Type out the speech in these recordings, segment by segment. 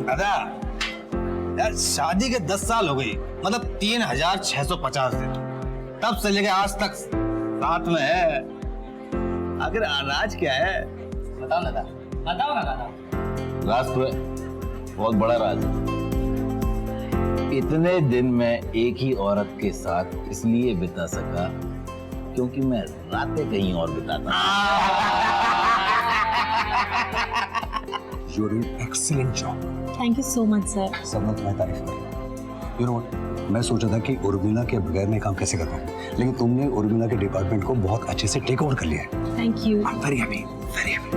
दादा यार शादी के 10 साल हो गई, मतलब 3650 दिन, तब से लेके आज तक साथ में है। आखिर राज क्या है? बताओ ना दादा, बताओ ना दादा। राज तो है, बहुत बड़ा राज है। इतने दिन मैं एक ही औरत के साथ इसलिए बिता सका क्योंकि मैं रातें कहीं और बिताता। You're doing excellent job. Thank you so much, sir. सबने तुम्हारी तारीफ करी। You know what? मैं सोचा था कि उर्मिला के बगैर मैं काम कैसे कर पाऊँ, लेकिन तुमने उर्मिला के डिपार्टमेंट को बहुत अच्छे से टेक ओवर कर लिया है। Thank you. I'm very happy, very happy.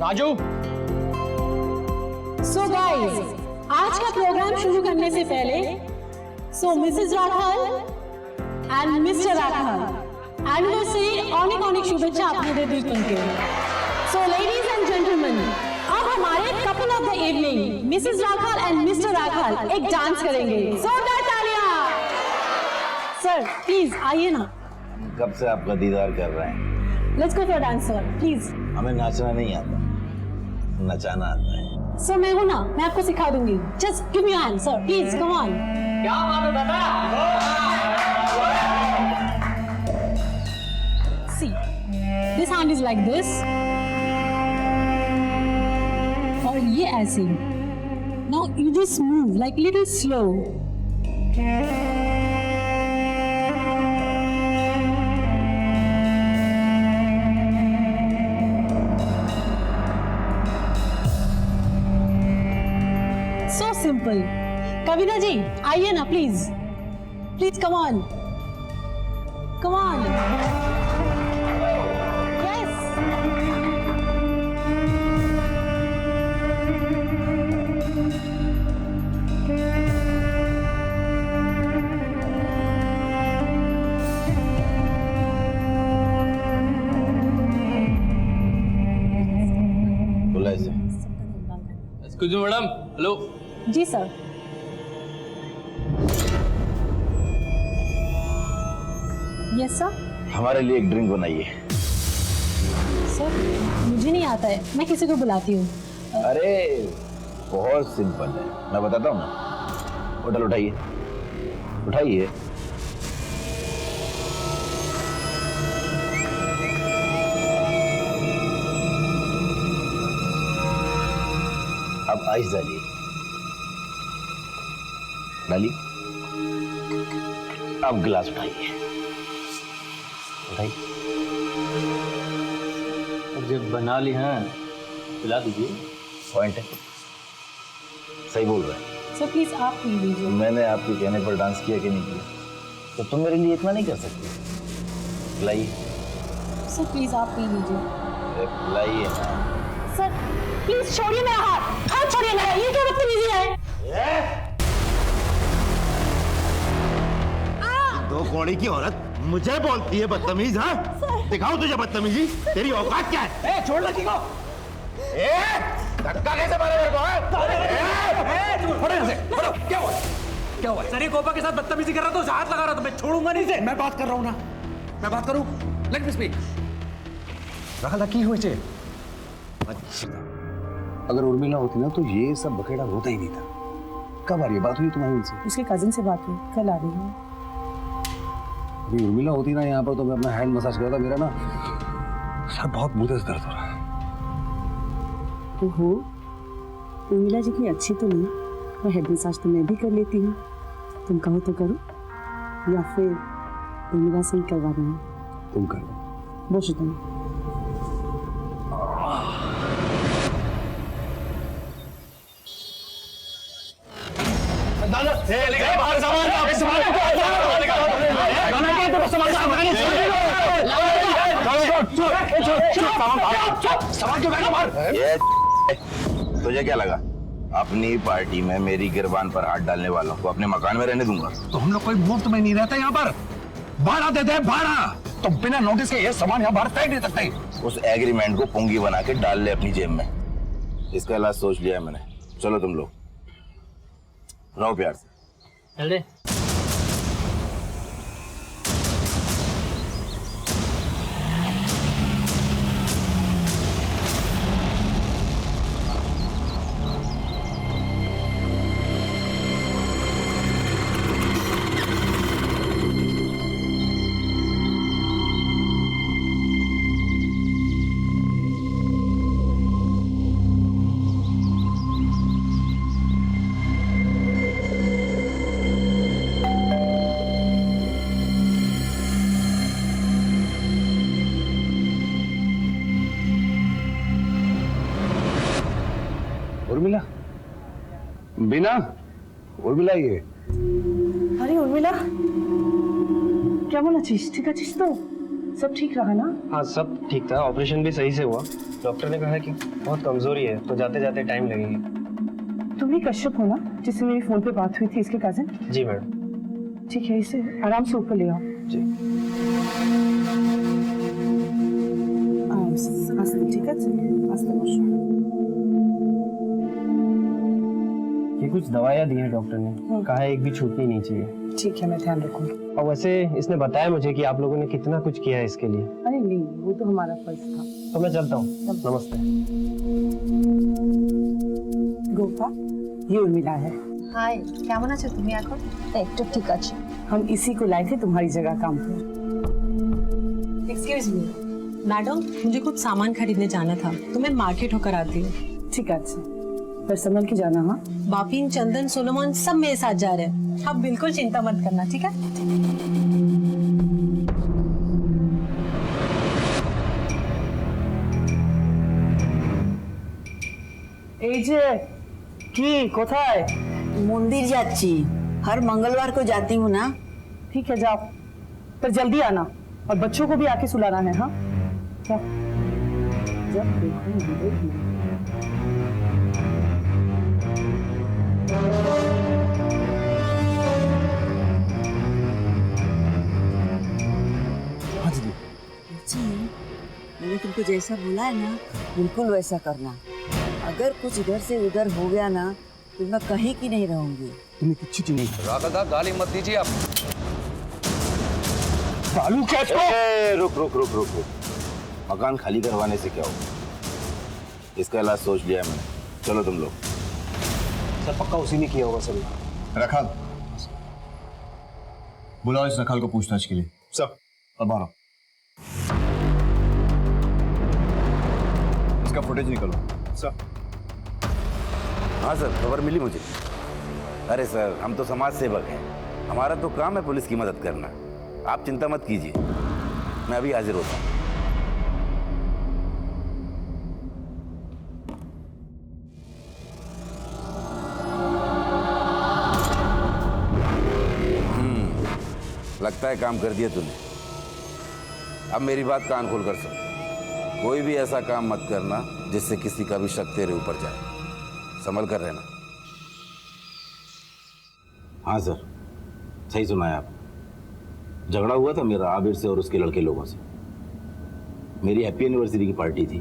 Raju, So guys, आज का प्रोग्राम शुरू करने से पहले, so Mrs. Rathore and Mr. Rathore, anniversary अनेक शुभेच्छा आपने दे दी तुमके। So ladies and gentlemen, अब हमारे couple of the evening Mrs Rathore and mister Rathore एक डांस करेंगे। जोरदार तालियां। सर प्लीज आइए ना। कब से आपका दीदार कर रहे हैं। Let's go for dance sir please. हमें नाचना नहीं आता, नचाना आता है। सर मैं हूं ना, मैं आपको सिखा दूंगी। Just give me hand sir please, come on. क्या बात है दादा? See, this hand is like this, और ये ऐसे। Now you just move like little slow. So simple. कविता जी आइए ना please, please come on, come on. Excuse me, madam. Hello. जी सर। Yes sir. हमारे लिए एक ड्रिंक बनाइए। सर मुझे नहीं आता है, मैं किसी को बुलाती हूँ। अरे बहुत सिंपल है, मैं बताता हूँ ना। बोतल उठाइए, उठाइए। अब आइस डालिए, डालिए। अब गिलास उठाइए, उठाइए। अब जब बना ली हैं पिला दीजिए। पॉइंट है, सही बोल रहे हैं। सर प्लीज आप पी लीजिए। मैंने आपके कहने पर डांस किया कि नहीं किया? तो तुम मेरे लिए इतना नहीं कर सकती? पिलाइए। सर प्लीज आप पी लीजिए। अरे पिलाइए ना। सर प्लीज छोड़िए मेरा हाथ, हाथ छोड़िए मेरा। ये क्या बदतमीजी है? दो कौड़ी की औरत मुझे बोलती है बदतमीज? हाँ दिखाओ तुझे बदतमीजी, तेरी औकात क्या है? ए छोड़ लड़की को। धक्का कैसे मारे मेरे को? छोड़ो यहाँ से, छोड़ो। क्या हुआ? क्या हुआ? सर ये कोपा के साथ बदतमीजी कर रहा था, उसे हाथ लगा रहा था, मैं छोड़ूंगा नहीं इसे। मैं बात कर रहा हूँ ना, मैं बात करूँ? Let me speak. रखा की हुए थे। अच्छा, अगर उर्मिला होती ना तो ये सब बखेड़ा होता ही नहीं था। कब आ रही है बात हुई तुम्हारी उनसे? उसके कजिन से बात हुई, कल आ रही है। अभी उर्मिला होती ना यहाँ पर तो मैं अपना हैंड मसाज कर रहा था। मेरा ना सर बहुत बुरे से दर्द हो रहा है। ओहो, उर्मिला जितनी अच्छी तो नहीं, वह हेड मसाज तो मैं भी कर लेती हूँ। तुम कहो तो करो, या फिर उर्मिला से ही करवा रही हूँ? तुम कर दो। बस तुम। बाहर तुझे क्या लगा अपनी पार्टी में मेरी गिरबान पर हाथ डालने वालों को अपने मकान में रहने दूंगा? तो हम लोग कोई मुफ्त में नहीं रहते यहाँ पर, भाड़ा देते हैं भाड़ा। तो बिना नोटिस के ये सामान यहाँ बाहर फेंक नहीं सकते। उस एग्रीमेंट को पुंगी बना के डाल ले अपनी जेब में। इसका इलाज सोच लिया है मैंने। चलो तुम लोग रहो प्यार से। बिना उर्मिला ये अरे उर्मिला কেমন আছিস? ঠিক আছিস তো? सब ठीक रहा ना? हाँ सब ठीक था, ऑपरेशन भी सही से हुआ। डॉक्टर ने कहा कि बहुत कमजोरी है तो जाते जाते टाइम लगेगी। तुम ही कश्यप हो ना जिससे मेरी फोन पे बात हुई थी, इसके कजिन? जी मैडम। ठीक है, इसे आराम से ऊपर ले आओ। जी आराम से, आस्ते, ठीक है? आस्ते बसो। ये कुछ दवाइयाँ दी है डॉक्टर ने, कहा है एक भी छूटनी नहीं चाहिए। ठीक है, मैं ध्यान रखूंगी। और वैसे इसने बताया मुझे कि आप लोगों ने कितना कुछ किया है इसके लिए। अरे नहीं, वो तो हमारा फर्ज था। तो मैं चलता हूँ, नमस्ते। गोपा, ये उर्मिला है। হাই, কেমন আছো তুমি এখন? একটু ঠিক আছে। हम इसी को लाए थे तुम्हारी जगह काम पे। एक्सक्यूज मी मैडम, मुझे कुछ सामान खरीदने जाना था तो मैं मार्केट होकर आती हूँ। ठीक है, पर संभल के जाना। हाँ, बापिन, चंदन, सोलोमन सब मेरे साथ जा रहे हैं। आप बिल्कुल चिंता मत करना, ठीक है? এই যে কি কোথায়? मंदिर जाती, हर मंगलवार को जाती हूँ ना। ठीक है, जाओ, पर जल्दी आना और बच्चों को भी आके सुलाना है। हाँ, जाओ। जब देखो देखना। मैंने तुमको जैसा बोला है ना, बिल्कुल वैसा करना। अगर कुछ इधर से उधर हो गया ना तो मैं कहीं की नहीं रहूंगी। तुम्हें कुछ नहीं। राधा दा गाली मत दीजिए आप। बालू क्या छो? रुक रुक रुक रुक रुक। मकान खाली करवाने से क्या होगा? इसका इलाज सोच लिया है मैंने। चलो तुम लोग। सर पक्का उसी ने किया होगा सर। रखाल, बुलाओ इस रखाल को पूछताछ के लिए। सब अब बाहर आओ। इसका फुटेज निकालो। सर। हाँ सर, खबर मिली मुझे। अरे सर, हम तो समाज सेवक हैं, हमारा तो काम है पुलिस की मदद करना। आप चिंता मत कीजिए, मैं अभी हाजिर होता हूँ। लगता है काम कर दिया तूने। अब मेरी बात कान खोल कर सुन। कोई भी ऐसा काम मत करना जिससे किसी का भी शक तेरे ऊपर जाए। संभल कर रहना। हाँ सर, सही सुना है आपने। झगड़ा हुआ था मेरा आबिर से और उसके लड़के लोगों से। मेरी हैप्पी एनिवर्सरी की पार्टी थी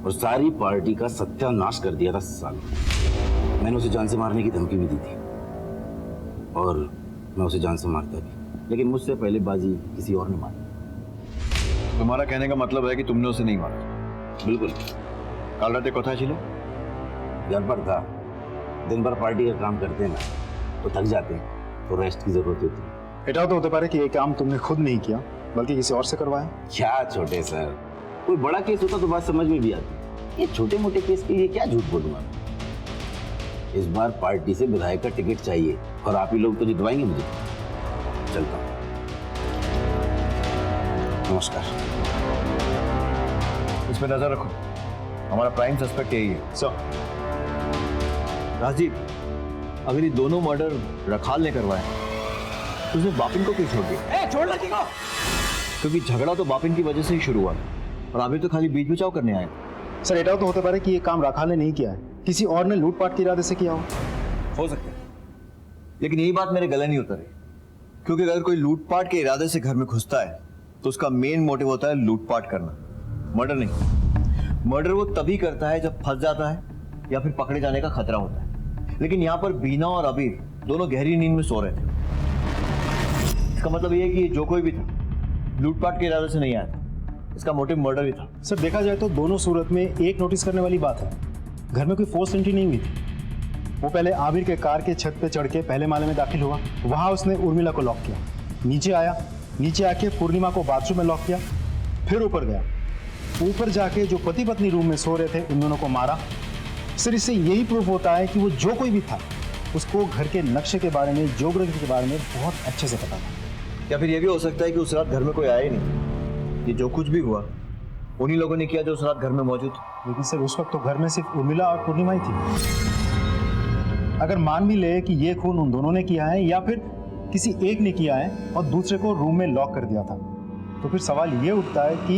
और सारी पार्टी का सत्यानाश कर दिया था साल। मैंने उसे जान से मारने की धमकी भी दी थी और मैं उसे जान से मारता भी, लेकिन मुझसे पहले बाजी किसी और ने मारी। तुम्हारा कहने का मतलब है कि तुमने उसे नहीं मारा? बिल्कुल। काल रात कोথায় ছিল? घर पर था। दिन भर पार्टी का काम करते हैं ना तो थक जाते हैं, तो रेस्ट की जरूरत होती है। এটাও তো হতে পারে कि ये काम तुमने खुद नहीं किया बल्कि किसी और से करवाया। क्या छोटे सर, कोई बड़ा केस होता तो बात समझ में भी आती। ये छोटे मोटे केस के लिए क्या झूठ बोलूंगा। इस बार पार्टी से विधायक का टिकट चाहिए और आप ही लोग तो जितवाएंगे मुझे। चलता हूँ। नमस्कार। इस पे नजर रखो, हमारा प्राइम सस्पेक्ट यही है। सर राजीव, अगर ये दोनों मर्डर रखाल ने करवाए तो उसने बापिन को क्यों छोड़ दिया? छोड़ लगी को। क्योंकि झगड़ा तो बापिन की वजह से ही शुरू हुआ और अभी तो खाली बीच बचाव करने आए। सर एटाও तो होते पारे कि ये काम राखाल ने नहीं किया है, किसी और ने लूटपाट के इरादे से किया हो सकता है, लेकिन यही बात मेरे गले नहीं उतरी। क्योंकि अगर कोई लूटपाट के इरादे से घर में घुसता है तो उसका मेन मोटिव होता है लूटपाट करना, मर्डर नहीं। मर्डर वो तभी करता है जब फंस जाता है या फिर पकड़े जाने का खतरा होता है। लेकिन यहाँ पर बीना और अबीर दोनों गहरी नींद में सो रहे थे। इसका मतलब ये है कि जो कोई भी था लूटपाट के इरादे से नहीं आया था, इसका मोटिव मर्डर ही था। सर देखा जाए तो दोनों सूरत में एक नोटिस करने वाली बात है, घर में कोई फोर्स एंट्री नहीं हुई थी। वो पहले आबिर के कार के छत पे चढ़ के पहले माले में दाखिल हुआ, वहां उसने उर्मिला को लॉक किया, नीचे आया, नीचे आके पूर्णिमा को बाथरूम में लॉक किया, फिर ऊपर गया, ऊपर जाके जो पति पत्नी रूम में सो रहे थे उन दोनों को मारा। सर इससे यही प्रूफ होता है कि वो जो कोई भी था उसको घर के नक्शे के बारे में, ज्योग्राफी के बारे में बहुत अच्छे से पता था। या फिर ये भी हो सकता है कि उस रात घर में कोई आया ही नहीं। ये जो कुछ भी हुआ उन्हीं लोगों ने किया जो उस रात घर में मौजूद थे। लेकिन सर उस वक्त तो घर में सिर्फ उर्मिला और पूर्णिमा ही थी। अगर मान भी ले कि ये खून उन दोनों ने किया है या फिर किसी एक ने किया है और दूसरे को रूम में लॉक कर दिया था, तो फिर सवाल ये उठता है कि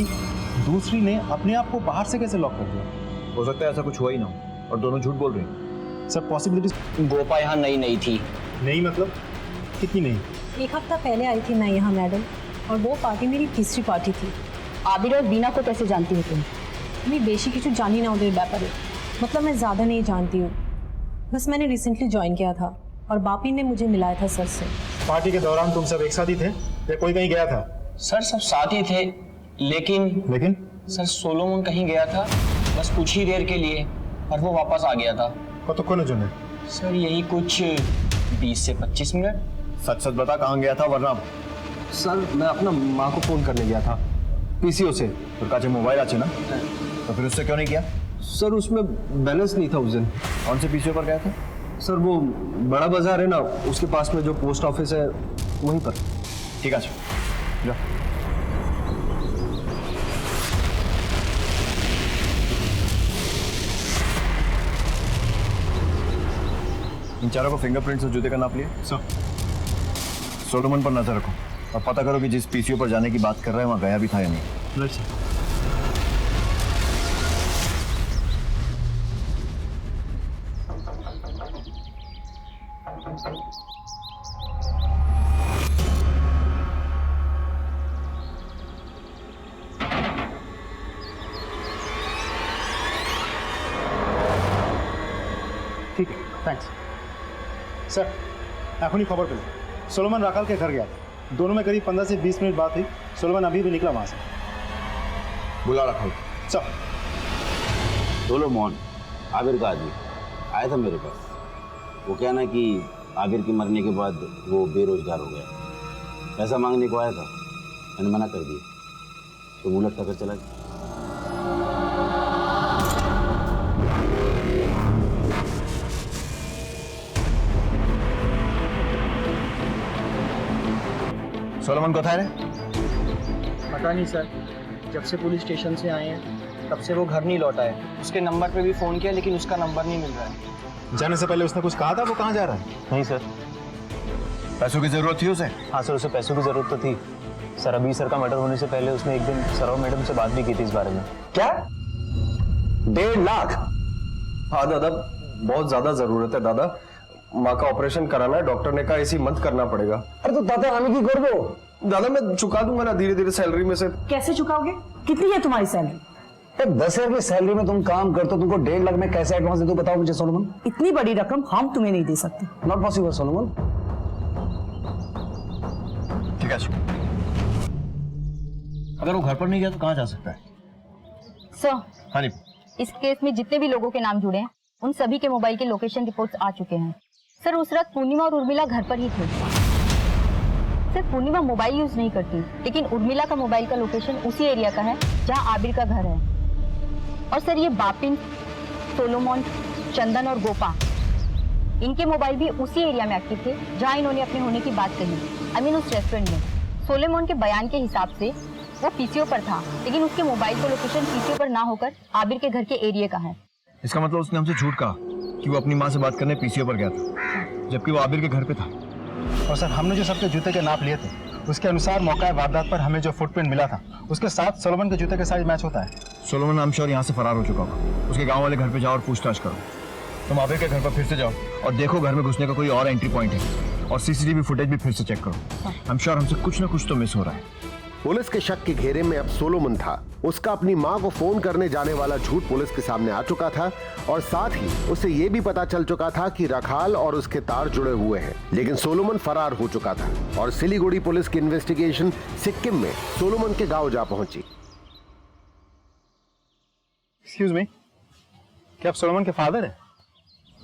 दूसरी ने अपने आप को बाहर से कैसे लॉक कर दिया? हो सकता है ऐसा कुछ हुआ ही ना हो और दोनों झूठ बोल रहे हैं। Sir possibilities. गोपा यहाँ नई थी। नहीं मतलब कितनी नहीं? 1 हफ्ता पहले आई थी मैं यहाँ मैडम, और वो पार्टी मेरी तीसरी पार्टी थी। आबिर और बीना को कैसे जानती हो तुम? मैं बेशी কিছু জানি না ওদের ব্যাপারে, मतलब मैं ज़्यादा नहीं जानती हूँ, बस मैंने रिसेंटली ज्वाइन किया था और बापी ने मुझे मिलाया था सर से। पार्टी के दौरान तुम सब एक साथ ही थे या कोई कहीं गया था? सर सब साथ ही थे, लेकिन सर सोलोमन कहीं गया था बस कुछ ही देर के लिए, और वो वापस आ गया था। कतক্ষণের জন্য? सर यही कुछ 20 से 25 मिनट। सच सच बता कहाँ गया था, वरना सर मैं अपना माँ को फोन करने गया था पीसीओ से। তোর কাছে মোবাইল আছে না? तो फिर उससे क्यों नहीं किया? सर उसमें बैलेंस नहीं था उस दिन। कौन से पीसीओ पर गया था? सर वो बड़ा बाजार है ना, उसके पास में जो पोस्ट ऑफिस है वहीं पर। ठीक है जा। इन चारों को फिंगरप्रिंट्स और जूते का नाप लिए। सोलोमन पर नजर रखो और पता करो कि जिस पीसीओ पर जाने की बात कर रहा है वहाँ गया भी था या नहीं। ঠিক থ্যাঙ্কস স্যার। এখনই খবর পেলাম सोलोमन राखाल के घर गया था, दोनों में करीब 15 से 20 मिनट बात हुई। सोलोमन अभी भी निकला वहां से। बुला राखाल। सब सोलोमन आबिर का आदमी आया था मेरे पास। वो क्या ना कि आबिर के मरने के बाद वो बेरोजगार हो गया, पैसा मांगने को आया था, मैंने मना कर दिया तो उलट कर चला गया। सोलोमन को था रे? पता नहीं सर, जब से पुलिस स्टेशन से आए हैं तब से वो घर नहीं लौटा है। उसके नंबर पे भी फोन किया लेकिन उसका नंबर नहीं मिल रहा है। जाने से पहले उसने कुछ कहा था वो कहाँ जा रहा है? नहीं सर। पैसों की जरूरत थी उसे? हाँ सर, उसे पैसों की जरूरत तो थी सर। अभी सर का मर्डर होने से पहले उसने एक दिन सरों मैडम से बात भी की थी इस बारे में। क्या 1.5 लाख? हाँ दादा, बहुत ज्यादा जरूरत है दादा। माँ का ऑपरेशन कराना है, डॉक्टर ने कहा ऐसी मत करना पड़ेगा। अरे तो दादा हमें की कर दो दादा, मैं चुका दूंगा ना धीरे धीरे सैलरी में से। कैसे चुकाओगे? कितनी है तुम्हारी सैलरी? 10,000 की सैलरी में तुम काम करते हो, तुमको 1.5 लाख में कैसे एडवांस दे दो बताओ मुझे सोलोमन। इतनी बड़ी रकम हम तुम्हें नहीं दे सकते। Not possible Solomon. ठीक है, अगर वो घर पर नहीं गया तो कहाँ जा सकता है? सर हाँ जी। इस केस में जितने भी लोगों के नाम जुड़े हैं उन सभी के मोबाइल के लोकेशन रिपोर्ट्स आ चुके हैं। सर उस रात पूर्णिमा और उर्मिला घर पर ही थे। सर पूर्णिमा मोबाइल यूज नहीं करती, लेकिन उर्मिला का मोबाइल का लोकेशन उसी एरिया का है जहां आबिर का घर है। और सर ये बापिन, सोलोमन, चंदन और गोपा, इनके मोबाइल भी उसी एरिया में एक्टिव थे जहां इन्होंने अपने होने की बात कही, आई मीन उस रेस्टोरेंट में। सोलोमन के बयान के हिसाब से वो पीसीओ पर था, लेकिन उसके मोबाइल का लोकेशन पीसीओ पर ना होकर आबिर के घर के एरिया का है। इसका मतलब उसने हमसे झूठ कहा कि वो अपनी माँ से बात करने पीसीओ पर गया था, जबकि वो आबिर के घर पे था। और सर हमने जो सबके जूते के नाप लिए थे उसके अनुसार मौका वारदात पर हमें जो फुटप्रिंट मिला था उसके साथ सोलोमन के जूते के साइज मैच होता है। सोलोमन आई एम श्योर यहाँ से फरार हो चुका होगा। उसके गांव वाले घर पे जाओ और पूछताछ करो। तुम आबिर के घर पर फिर से जाओ और देखो घर में घुसने का कोई और एंट्री पॉइंट है, और सीसीटीवी फुटेज भी फिर से चेक करो। आई एम श्योर हमसे कुछ ना कुछ तो मिस हो रहा है। पुलिस के शक के घेरे में अब सोलोमन था। उसका अपनी मां को फोन करने जाने वाला झूठ पुलिस के सामने आ चुका था, और साथ ही उसे यह भी पता चल चुका था कि राखाल और उसके तार जुड़े हुए हैं। लेकिन सोलोमन फरार हो चुका था और सिलीगुड़ी पुलिस की इन्वेस्टिगेशन सिक्किम में सोलोमन के गांव जा पहुंची। एक्सक्यूज मी, क्या आप सोलोमन के फादर हैं?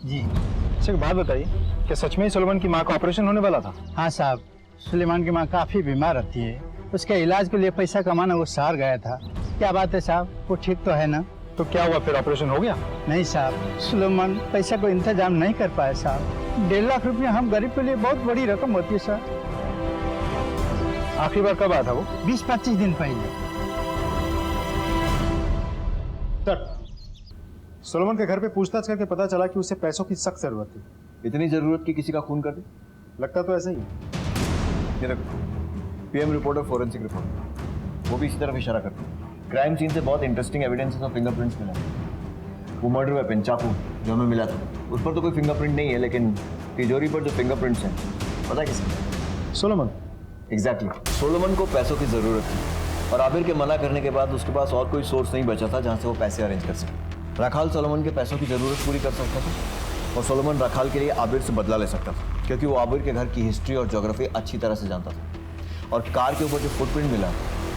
जी। अच्छा एक बात बताइए, क्या सच में ही सोलोमन की माँ का ऑपरेशन होने वाला था? हाँ साहब, सुलेमान की माँ काफी बीमार रहती है, उसके इलाज के लिए पैसा कमाना वो शहर गया था। क्या बात है साहब, वो ठीक तो है ना? तो क्या हुआ फिर, ऑपरेशन हो गया? नहीं साहब, सुलेमान पैसा को इंतजाम नहीं कर पाया साहब। 1.5 लाख रुपया हम गरीब के लिए बहुत बड़ी रकम होती है सर। आखिरी बार कब आया था वो? 20-25 दिन पहले। सर सोलोमन के घर पे पूछताछ करके पता चला कि उसे पैसों की सख्त जरूरत थी। इतनी जरूरत की किसी का खून कर दे? लगता तो ऐसा ही है। ये रखो, पीएम रिपोर्ट और फोरेंसिक रिपोर्ट, वो भी इसी तरफ इशारा करते हैं। क्राइम सीन से बहुत इंटरेस्टिंग एविडेंसेस और फिंगरप्रिंट्स मिला। वो मर्डर वेपन चाकू जो हमें मिला था, उस पर तो कोई फिंगरप्रिंट नहीं है, लेकिन तिजोरी पर जो फिंगरप्रिंट्स हैं, पता है किसके? सोलोमन। एग्जैक्टली। सोलोमन को पैसों की जरूरत थी और आबिर के मना करने के बाद उसके पास और कोई सोर्स नहीं बचा था जहां से वो पैसे अरेंज कर सके। राखाल सोलोमन के पैसों की जरूरत पूरी कर सकता था और सोलोमन राखाल के लिए आबिर से बदला ले सकता था, क्योंकि वो आबिर के घर की हिस्ट्री और ज्योग्राफी अच्छी तरह से जानता था। और कार के ऊपर जो फुटप्रिंट मिला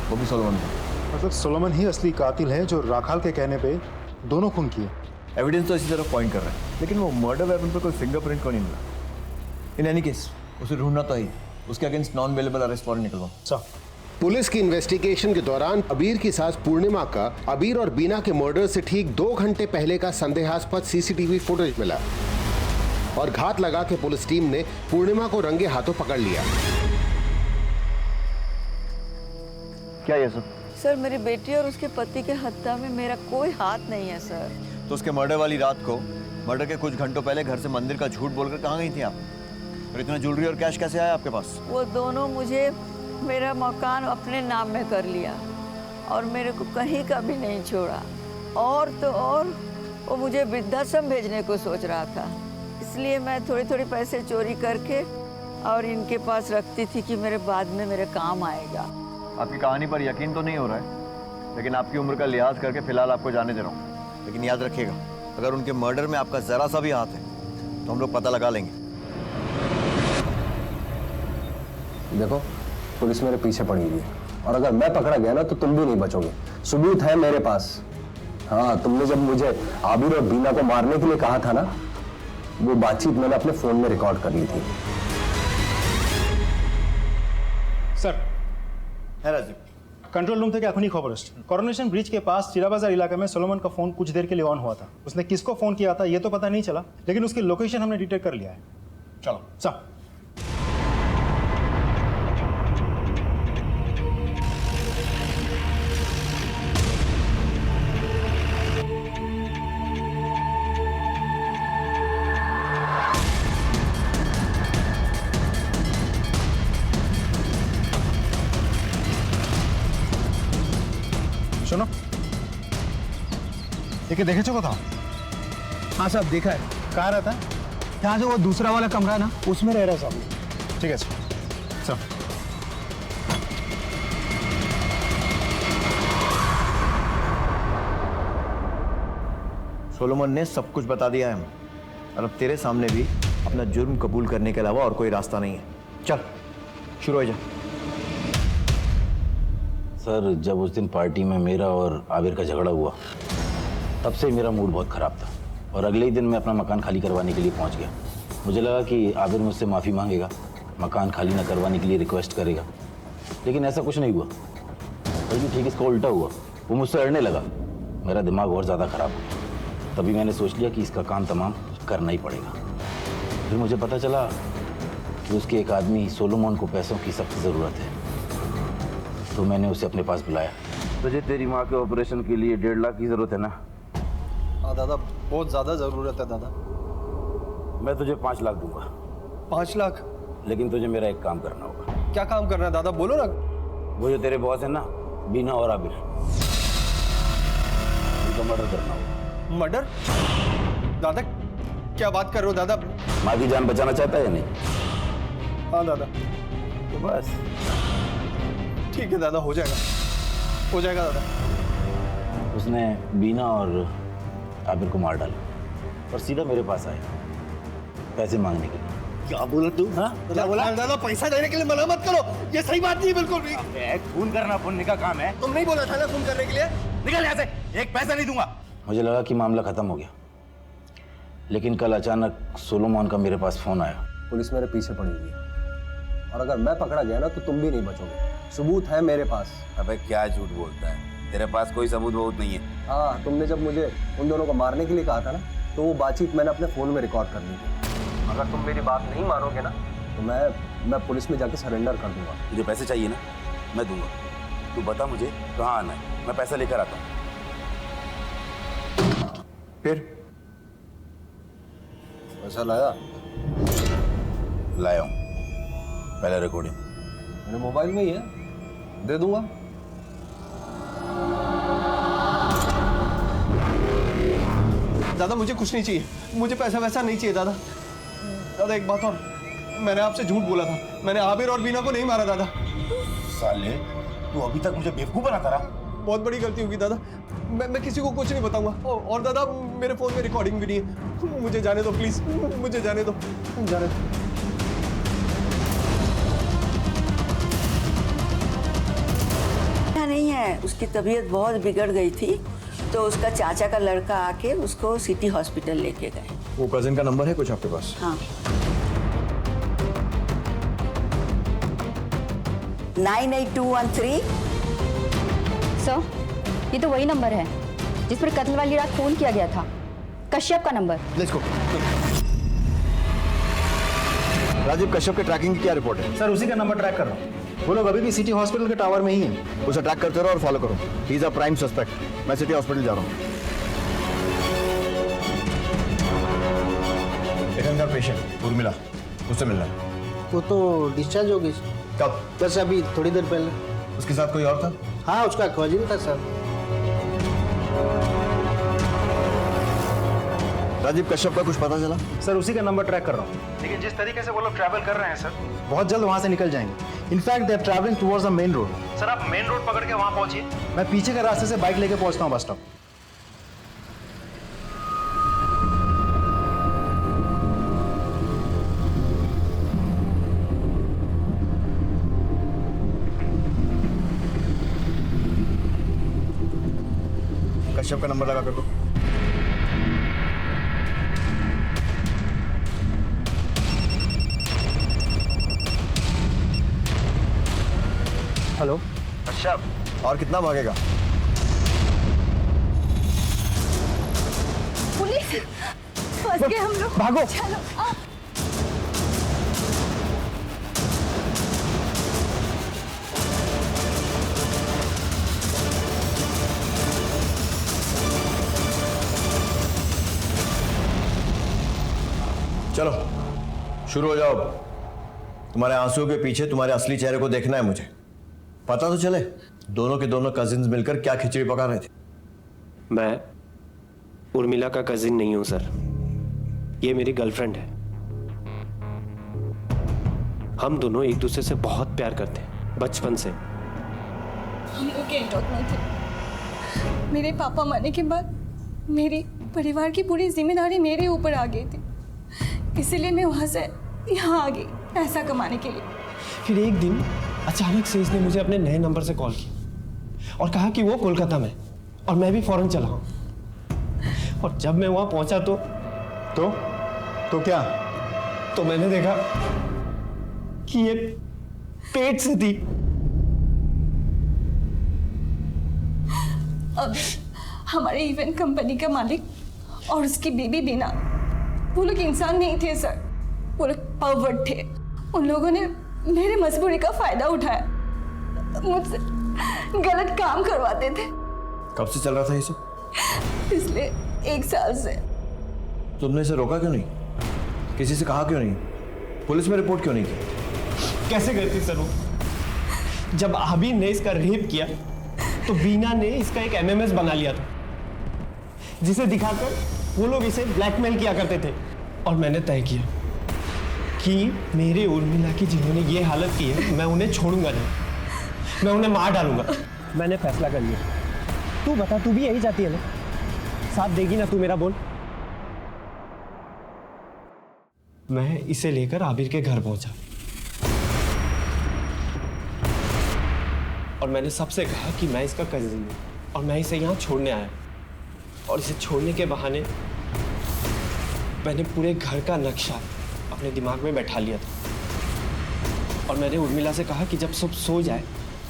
वो भी सोलोमन का। मतलब सोलोमन ही असली कातिल है जो राखाल के कहने पे दोनों खून किए। एविडेंस तो इसी तरफ पॉइंट कर रहा है, लेकिन वो मर्डर वेपन पर कोई फिंगरप्रिंट को नहीं मिला। इन एनी केस उसे ढूंढना तो ही, उसके against non available arrest warrant निकलवाओ। पुलिस की इन्वेस्टिगेशन के दौरान अबीर की सास पूर्णिमा का अबीर और बीना के मर्डर से ठीक 2 घंटे पहले का संदेहास्पद सीसीटीवी फुटेज मिला और घात लगा के पुलिस टीम ने पूर्णिमा को रंगे हाथों पकड़ लिया। क्या ये सब? सर मेरी बेटी और उसके पति के हत्या में मेरा कोई हाथ नहीं है सर। तो उसके मर्डर वाली रात को, मर्डर के कुछ घंटों पहले घर से मंदिर का झूठ बोलकर कहाँ गई थी आप? और इतना ज्वेलरी और कैश कैसे आया आपके पास? वो दोनों मुझे मेरा मकान अपने नाम में कर लिया और मेरे को कहीं का भी नहीं छोड़ा। और तो और वो मुझे वृद्धाश्रम भेजने को सोच रहा था, इसलिए मैं थोड़ी थोड़ी पैसे चोरी करके और इनके पास रखती थी कि मेरे बाद में मेरे काम आएगा। आपकी कहानी पर यकीन तो नहीं हो रहा है, लेकिन आपकी उम्र का लिहाज करके फिलहाल आपको जाने दे रहा हूँ। लेकिन याद रखिएगा, अगर उनके मर्डर में आपका जरा सा भी हाथ है तो हम लोग पता लगा लेंगे। देखो, पुलिस मेरे पीछे पड़ी हुई है और अगर मैं पकड़ा गया ना तो तुम भी नहीं बचोगे। सबूत है मेरे पास। हाँ, तुमने जब मुझे आबिर और बीना को मारने के लिए कहा था ना, वो बातचीत मैंने अपने फोन में रिकॉर्ड कर ली थी। सर है राजीव, कंट्रोल रूम থেকে এখনই খবর আসছে। করোনেশন ब्रिज के पास चिरा बाजार इलाके में सोलोमन का फोन कुछ देर के लिए ऑन हुआ था। उसने किसको फोन किया था ये तो पता नहीं चला, लेकिन उसकी लोकेशन हमने डिटेक्ट कर लिया है। चलो सब। শোনো, একে দেখেছো কোথাও? हाँ साहब देखा है। कहाँ रहता है? यहाँ से वो दूसरा वाला कमरा है ना, उसमें रह रहा है साहब। ठीक है सर। सोलोमन ने सब कुछ बता दिया है हमें, और अब तेरे सामने भी अपना जुर्म कबूल करने के अलावा और कोई रास्ता नहीं है। चल शुरू हो जा। सर, जब उस दिन पार्टी में मेरा और आबिर का झगड़ा हुआ, तब से मेरा मूड बहुत ख़राब था और अगले ही दिन मैं अपना मकान खाली करवाने के लिए पहुंच गया। मुझे लगा कि आबिर मुझसे माफ़ी मांगेगा, मकान खाली न करवाने के लिए रिक्वेस्ट करेगा, लेकिन ऐसा कुछ नहीं हुआ। बल्कि ठीक इसका उल्टा हुआ, वो मुझसे अड़ने लगा। मेरा दिमाग और ज़्यादा ख़राब हो गया। तभी मैंने सोच लिया कि इसका काम तमाम करना ही पड़ेगा। फिर मुझे पता चला कि उसके एक आदमी सोलोमन को पैसों की सख्त ज़रूरत है, तो मैंने उसे अपने पास बुलाया। तुझे तेरी माँ के ऑपरेशन के लिए 1.5 लाख की ज़रूरत है ना? हाँ दादा, बहुत ज़्यादा ज़रूरत है दादा। मैं तुझे 5 लाख दूंगा। 5 लाख? लेकिन तुझे मेरा एक काम करना होगा। क्या काम करना है दादा, बोलो ना। वो जो तेरे बॉस है ना, बीना और आबिर, उनका मर्डर करना होगा। मर्डर? दादा क्या बात कर रहे हो दादा? माँ की जान बचाना चाहता है या नहीं? हाँ दादा। तो बस ठीक है दादा, हो जाएगा दादा। उसने बीना और आबिर को मार डाला और सीधा मेरे पास आया पैसे मांगने के लिए। क्या बोला तू? हाँ? क्या बोला? दादा पैसा देने के लिए मना मत करो, ये सही बात नहीं बिल्कुल भी। खून करना पुण्य का काम है। तुम नहीं बोला था ना खून करने के लिए? निकल यहाँ से, एक पैसा नहीं दूंगा। मुझे लगा कि मामला खत्म हो गया, लेकिन कल अचानक सोलोमन का मेरे पास फोन आया। पुलिस मेरे पीछे पड़ी हुई है और अगर मैं पकड़ा गया ना तो तुम भी नहीं बचोगे। सबूत है मेरे पास। अबे क्या झूठ बोलता है, तेरे पास कोई सबूत नहीं है। हाँ, तुमने जब मुझे उन दोनों को मारने के लिए कहा था ना, तो वो बातचीत मैंने अपने फोन में रिकॉर्ड कर ली थी। अगर तुम मेरी बात नहीं मानोगे ना तो मैं पुलिस में जाके सरेंडर कर दूंगा। तुझे पैसे चाहिए ना, मैं दूंगा। तू बता मुझे कहाँ आना है, मैं पैसा लेकर आता हूँ। फिर पैसा लाया? लाया हूँ, पहले रिकॉर्डिंग। मेरे मोबाइल में ही है, दे दूंगा। दादा मुझे कुछ नहीं चाहिए, मुझे पैसा वैसा नहीं चाहिए दादा। दादा एक बात और, मैंने आपसे झूठ बोला था, मैंने आबिर और बीना को नहीं मारा दादा। साले तू अभी तक मुझे बेवकूफ बनाता रहा। बहुत बड़ी गलती होगी दादा, मैं किसी को कुछ नहीं बताऊंगा। और दादा मेरे फोन में रिकॉर्डिंग भी नहीं है, मुझे जाने दो प्लीज, मुझे जाने दो, जाने दो। नहीं है, उसकी तबीयत बहुत बिगड़ गई थी तो उसका चाचा का लड़का आके उसको सिटी हॉस्पिटल लेके गए। वो कजिन का नंबर है कुछ आपके पास? हाँ 98213। सर, ये तो वही नंबर है जिस पर कत्ल वाली रात फोन किया गया था, कश्यप का number. Let's go. Rajiv, Kashyap के ट्रैकिंग की क्या रिपोर्ट है? सर उसी का नंबर ट्रैक कर रहा हूँ, वो लोग अभी भी सिटी हॉस्पिटल के टावर में ही हैं। उसे ट्रैक करते रहो और फॉलो करो। He is a prime suspect. मैं सिटी हॉस्पिटल जा रहा हूँ। का पेशेंट उर्मिला, उससे मिलना है। वो तो डिस्चार्ज हो गई। कब? बस अभी थोड़ी देर पहले। उसके साथ कोई और था? हाँ, उसका कजिन था सर। राजीव, कश्यप का कुछ पता चला? सर उसी का नंबर ट्रैक कर रहा हूँ, लेकिन जिस तरीके से वो लोग ट्रैवल कर रहे हैं सर, बहुत जल्द वहाँ से निकल जाएंगे। In fact they are travelling towards the main road. Sir आप मेन रोड पकड़ के वहाँ पहुंचिए, मैं पीछे के रास्ते से बाइक लेके पहुंचता हूँ बस स्टॉप। कश्यप का नंबर लगा कर दो। हेलो कश्यप, और कितना भागेगा? पुलिस, फंस गए हम लोग। भागो। चलो चलो शुरू हो जाओ। तुम्हारे आंसुओं के पीछे तुम्हारे असली चेहरे को देखना है मुझे। पता तो चले दोनों के दोनों कजिन्स मिलकर क्या खिचड़ी पका रहे थे। मैं उर्मिला का कजिन नहीं हूं सर, ये मेरी गर्लफ्रेंड है। हम दोनों एक दूसरे से बहुत प्यार करते हैं बचपन से। हम लोग के में थे। मेरे पापा मरने के बाद मेरी परिवार की पूरी जिम्मेदारी मेरे ऊपर आ गई थी, इसीलिए मैं वहां से यहाँ आ गई पैसा कमाने के लिए। फिर एक दिन अचानक से इसने मुझे अपने नए नंबर से कॉल की और कहा कि वो कोलकाता में और मैं भी फौरन चला हूं। और जब मैं वहां पहुंचा तो क्या? तो मैंने देखा कि ये पेट से थी। अब हमारे इवेंट कंपनी का मालिक और उसकी बेबी बीना, वो लोग इंसान नहीं थे सर, वो लोग परवर्ट थे। उन लोगों ने मेरे मजबूरी का फायदा उठाया, मुझसे गलत काम करवाते थे। कब से चल रहा था ये सब? पिछले 1 साल से। तुमने इसे रोका क्यों नहीं? किसी से कहा क्यों नहीं? पुलिस में रिपोर्ट क्यों नहीं की? कैसे करती सर वो? जब आबिर ने इसका रेप किया तो बीना ने इसका एक एमएमएस बना लिया था, जिसे दिखाकर वो लोग इसे ब्लैकमेल किया करते थे। और मैंने तय किया कि मेरे उर्मिला की जिन्होंने ये हालत की है, मैं उन्हें छोड़ूंगा नहीं, मैं उन्हें मार डालूंगा। मैंने फैसला कर लिया। तू बता, तू भी यही चाहती है ना? साथ देगी ना तू मेरा? बोल। मैं इसे लेकर आबिर के घर पहुंचा और मैंने सबसे कहा कि मैं इसका कजिन हूं और मैं इसे यहाँ छोड़ने आया। और इसे छोड़ने के बहाने मैंने पूरे घर का नक्शा अपने दिमाग में बैठा लिया था। और मैंने उर्मिला से कहा कि जब सब सो जाए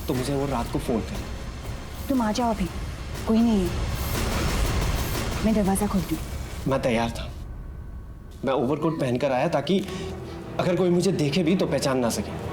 तो मुझे वो रात को फोन करे। तुम आ जाओ अभी, कोई नहीं है, मैं दरवाजा खोलती हूँ। मैं तैयार था। मैं ओवरकोट पहनकर आया ताकि अगर कोई मुझे देखे भी तो पहचान ना सके।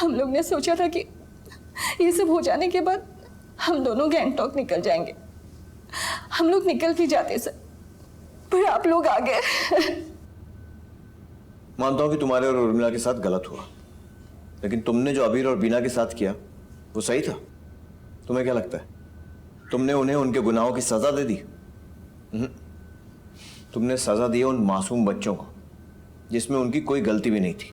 हम लोग ने सोचा था कि ये सब हो जाने के बाद हम दोनों गैंगटॉक निकल जाएंगे। हम लोग निकल भी जाते सर, पर आप लोग आ गए। मानता हूं कि तुम्हारे और उर्मिला के साथ गलत हुआ, लेकिन तुमने जो अबीर और बीना के साथ किया वो सही था। तुम्हें क्या लगता है तुमने उन्हें उनके गुनाहों की सजा दे दी? तुमने सजा दी उन मासूम बच्चों को जिसमें उनकी कोई गलती भी नहीं थी।